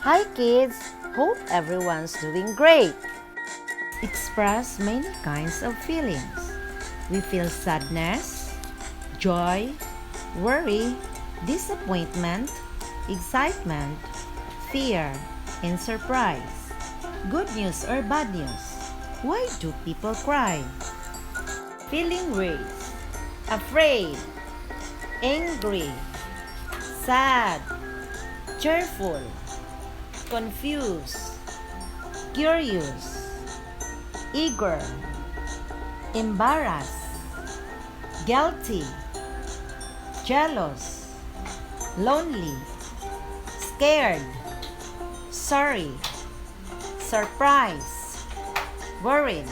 Hi kids! Hope everyone's doing great! Express many kinds of feelings. We feel sadness, joy, worry, disappointment, excitement, fear, and surprise. Good news or bad news? Why do people cry? Feeling worries, afraid, angry, sad, cheerful, confused, curious, eager, embarrassed, guilty, jealous, lonely, scared, sorry, surprised, worried.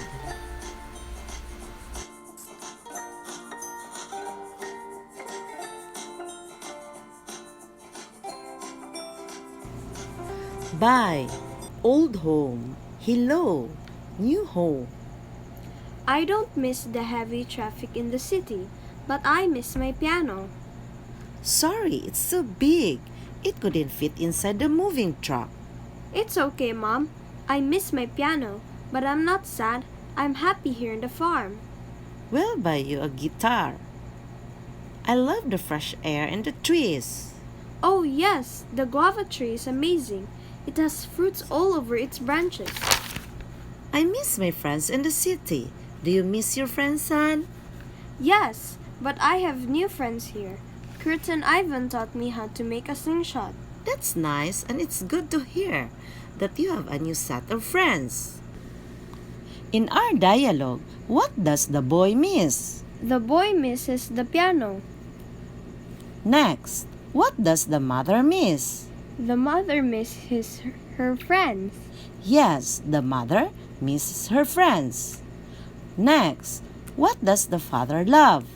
Bye, old home. Hello, new home. I don't miss the heavy traffic in the city, but I miss my piano. Sorry, it's so big. It couldn't fit inside the moving truck. It's okay, Mom. I miss my piano, but I'm not sad. I'm happy here in the farm. We'll buy you a guitar. I love the fresh air and the trees. Oh, yes, the guava tree is amazing. It has fruits all over its branches. I miss my friends in the city. Do you miss your friends, son? Yes, but I have new friends here. Kurt and Ivan taught me how to make a slingshot. That's nice, and it's good to hear that you have a new set of friends. In our dialogue, what does the boy miss? The boy misses the piano. Next, what does the mother miss? The mother misses her friends. Yes, the mother misses her friends. Next, what does the father love?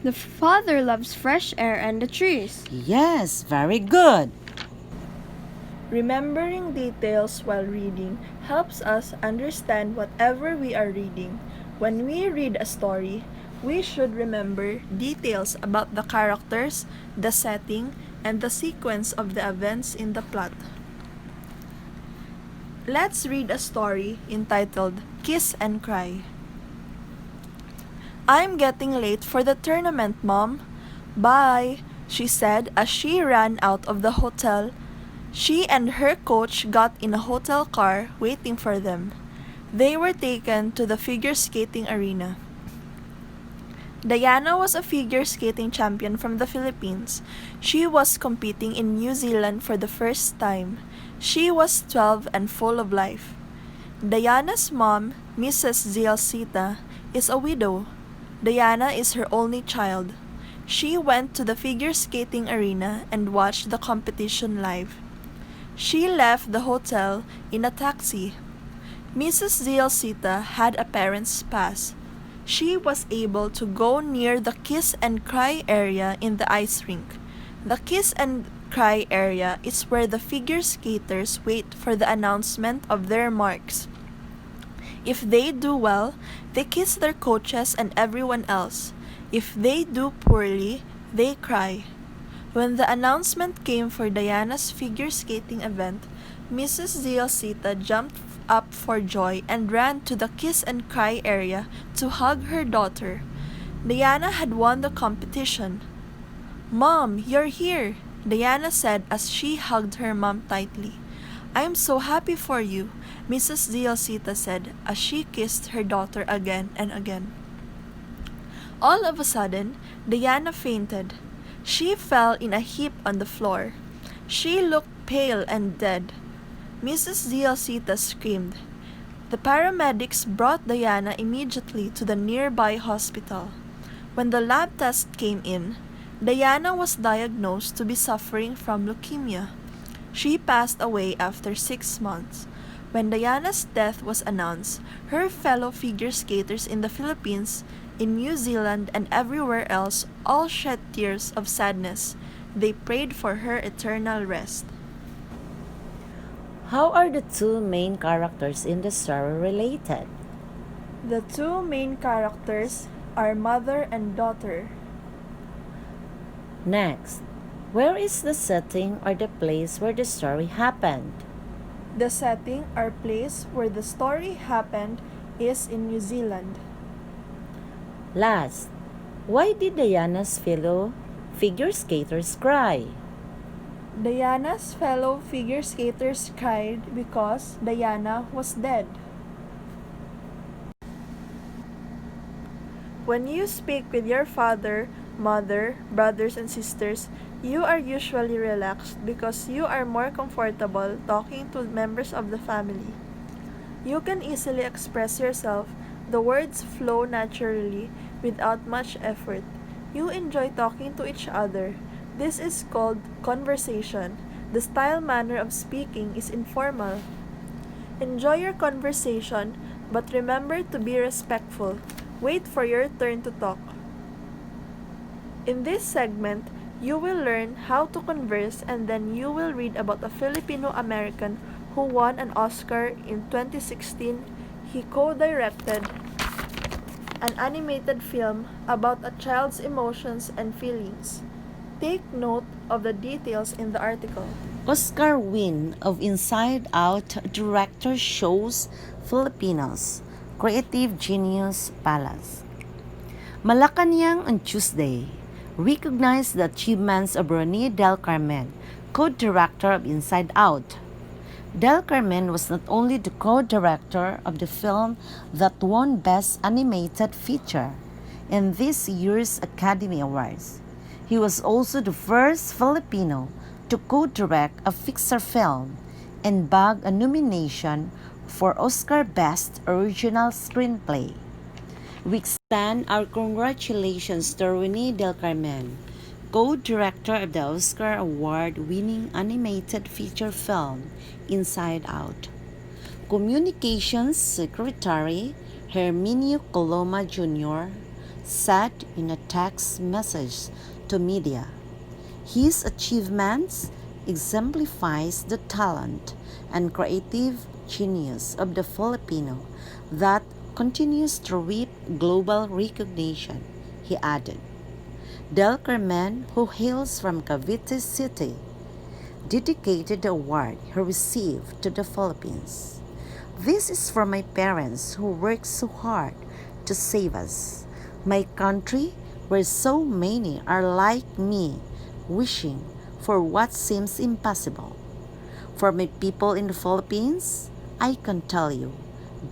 The father loves fresh air and the trees. Yes, very good. Remembering details while reading helps us understand whatever we are reading. When we read a story, we should remember details about the characters, the setting, and the sequence of the events in the plot. Let's read a story entitled Kiss and Cry. I'm getting late for the tournament, Mom. Bye, she said as she ran out of the hotel. She and her coach got in a hotel car waiting for them. They were taken to the figure skating arena. Diana was a figure skating champion from the Philippines. She was competing in New Zealand for the first time. She was 12 and full of life. Diana's mom, Mrs. Zialcita, is a widow. Diana is her only child. She went to the figure skating arena and watched the competition live. She left the hotel in a taxi. Mrs. Zialcita had a parent's pass. She was able to go near the Kiss and Cry area in the ice rink. The Kiss and Cry area is where the figure skaters wait for the announcement of their marks. If they do well, they kiss their coaches and everyone else. If they do poorly, they cry. When the announcement came for Diana's figure skating event, Mrs. Zialcita jumped up for joy and ran to the Kiss and Cry area to hug her daughter. Diana had won the competition. Mom, you're here, Diana said as she hugged her mom tightly. I'm so happy for you, Mrs. Zialcita said as she kissed her daughter again and again. All of a sudden, Diana fainted. She fell in a heap on the floor. She looked pale and dead. Mrs. Zialcita screamed. The paramedics brought Diana immediately to the nearby hospital. When the lab test came in, Diana was diagnosed to be suffering from leukemia. She passed away after 6 months. When Diana's death was announced, her fellow figure skaters in the Philippines, in New Zealand, and everywhere else all shed tears of sadness. They prayed for her eternal rest. How are the two main characters in the story related? The two main characters are mother and daughter. Next, Where is the setting or the place where the story happened? The setting or place where the story happened is in New Zealand. Last, why did Diana's fellow figure skaters cry? Diana's fellow figure skaters cried because Diana was dead. When you speak with your father, mother, brothers, and sisters, you are usually relaxed because you are more comfortable talking to members of the family. You can easily express yourself. The words flow naturally without much effort. You enjoy talking to each other. This is called conversation. The style manner of speaking is informal. Enjoy your conversation, but remember to be respectful. Wait for your turn to talk. In this segment, you will learn how to converse and then you will read about a Filipino-American who won an Oscar in 2016. He co-directed an animated film about a child's emotions and feelings. Take note of the details in the article. Oscar win of Inside Out director shows Filipinos Creative Genius Palace. Malacanang on Tuesday recognized the achievements of Ronnie Del Carmen, co-director of Inside Out. Del Carmen was not only the co-director of the film that won Best Animated Feature in this year's Academy Awards, he was also the first Filipino to co-direct a feature film and bag a nomination for Oscar Best Original Screenplay. We extend our congratulations to Rene Del Carmen, co-director of the Oscar Award-winning animated feature film Inside Out. Communications Secretary Herminio Coloma Jr. said in a text message to media, his achievements exemplifies the talent and creative genius of the Filipino that continues to reap global recognition, he added. Del Carmen, who hails from Cavite City, dedicated the award he received to the Philippines. This is for my parents who worked so hard to save us, my country where so many are like me, wishing for what seems impossible. For my people in the Philippines, I can tell you,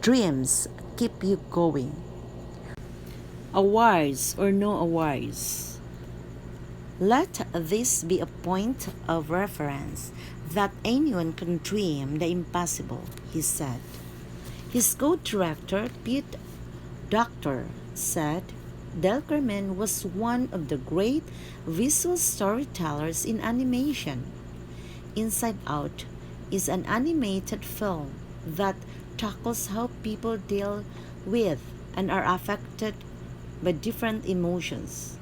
dreams keep you going. Awards or no awards. Let this be a point of reference that anyone can dream the impossible, he said. His co-director, Pete Doctor, said Del Carmen was one of the great visual storytellers in animation. Inside Out is an animated film that tackles how people deal with and are affected by different emotions.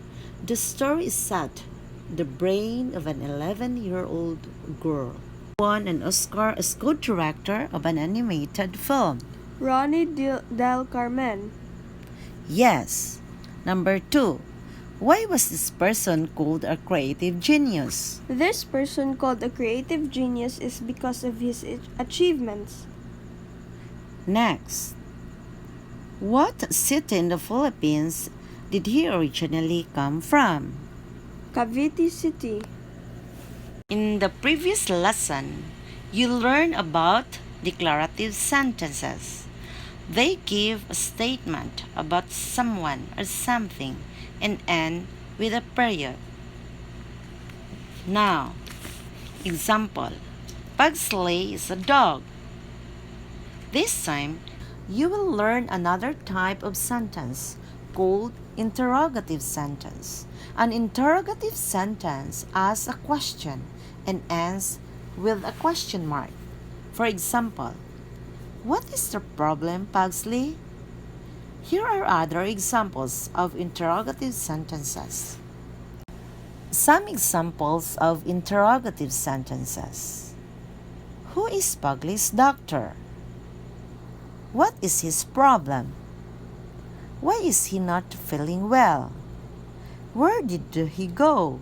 The story is set the brain of an 11-year-old girl. Won an Oscar as co-director of an animated film. Ronnie Del Carmen. Yes. Number 2. Why was this person called a creative genius? This person called a creative genius is because of his achievements. Next. What city in the Philippines did he originally come from? Cavite City. In the previous lesson, you learned about declarative sentences. They give a statement about someone or something and end with a period. Now, example, Pugsley is a dog. This time, you will learn another type of sentence called interrogative sentence. An interrogative sentence asks a question and ends with a question mark. For example, what is the problem, Pugsley? Here are other examples of interrogative sentences. Some examples of interrogative sentences. Who is Pugsley's doctor? What is his problem? Why is he not feeling well? Where did he go?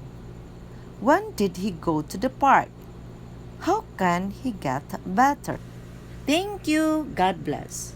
When did he go to the park? How can he get better? Thank you. God bless.